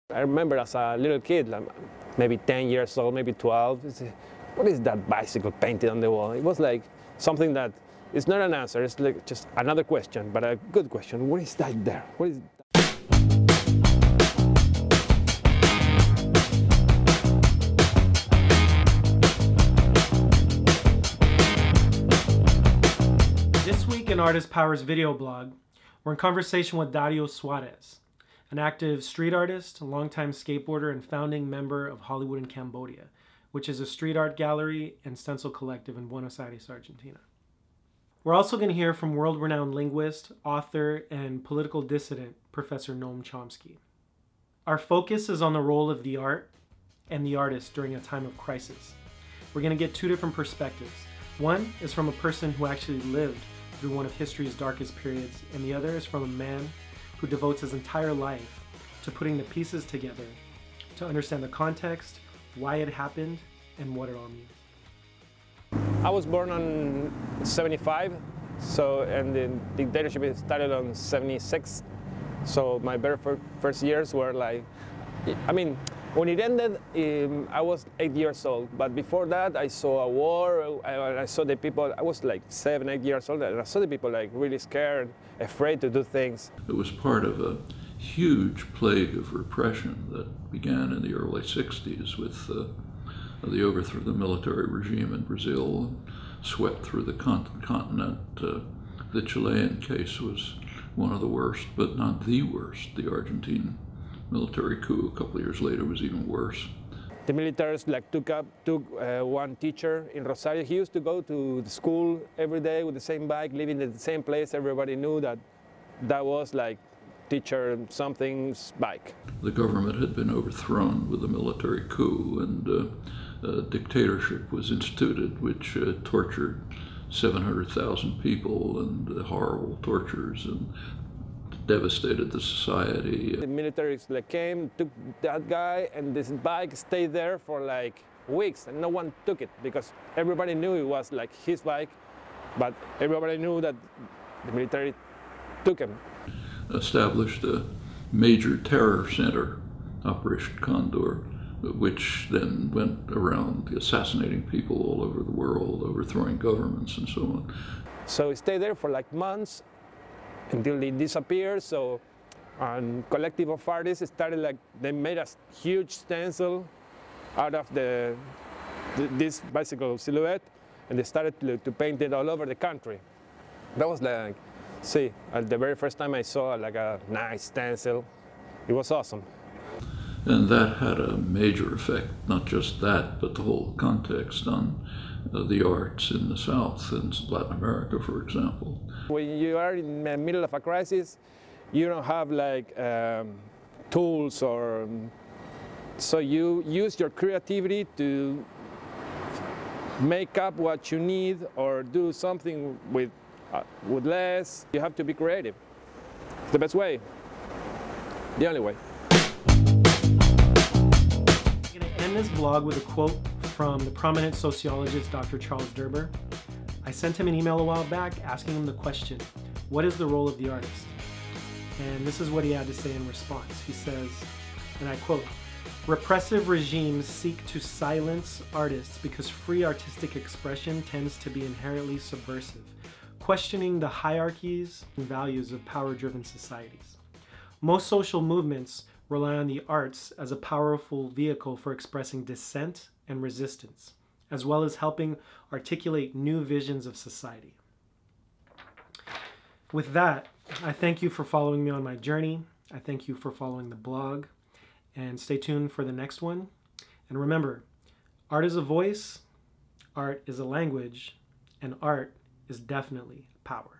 I remember as a little kid, like maybe 10 years old, maybe 12, what is that bicycle painted on the wall? It was like something that it's not an answer, it's like just another question, but a good question. What is that there? What is This week in Artist Power's video blog, we're in conversation with Dario Suarez, an active street artist, a longtime skateboarder, and founding member of Hollywood in Cambodia, which is a street art gallery and stencil collective in Buenos Aires, Argentina. We're also going to hear from world-renowned linguist, author, and political dissident, Professor Noam Chomsky. Our focus is on the role of the art and the artist during a time of crisis. We're going to get two different perspectives. One is from a person who actually lived through one of history's darkest periods, and the other is from a man who devotes his entire life to putting the pieces together to understand the context, why it happened, and what it all means. I was born on 75, and the dictatorship started on 76. So my very first years were like, I mean, when it ended, I was 8 years old. But before that, I saw a war. I saw the people. I was like 7, 8 years old, and I saw the people like really scared, afraid to do things. It was part of a huge plague of repression that began in the early 60s with the overthrow of the military regime in Brazil and swept through the continent. The Chilean case was one of the worst, but not the worst. The Argentine military coup a couple of years later was even worse. The militaries like took one teacher in Rosario. He used to go to the school every day with the same bike, living in the same place. Everybody knew that that was like teacher something's bike. The government had been overthrown with a military coup, and a dictatorship was instituted, which tortured 700,000 people, and horrible tortures, and devastated the society. The military came, took that guy, and this bike stayed there for like weeks, and no one took it because everybody knew it was like his bike, but everybody knew that the military took him. Established a major terror center, Operation Condor, which then went around assassinating people all over the world, overthrowing governments and so on. So it stayed there for like months until it disappeared. So a collective of artists started like, they made a huge stencil out of this bicycle silhouette, and they started to paint it all over the country. That was like, see, the very first time I saw like a nice stencil, it was awesome. And that had a major effect, not just that, but the whole context on the arts in the South, in Latin America, for example. When you are in the middle of a crisis, you don't have like tools, or so you use your creativity to make up what you need or do something with less. You have to be creative. It's the best way, the only way. I'm going to end this blog with a quote from the prominent sociologist Dr. Charles Derber. I sent him an email a while back asking him the question, what is the role of the artist? And this is what he had to say in response. He says, and I quote, "Repressive regimes seek to silence artists because free artistic expression tends to be inherently subversive, questioning the hierarchies and values of power-driven societies. Most social movements rely on the arts as a powerful vehicle for expressing dissent and resistance, as well as helping articulate new visions of society." With that, I thank you for following me on my journey. I thank you for following the blog, and stay tuned for the next one. And remember, art is a voice, art is a language, and art is definitely power.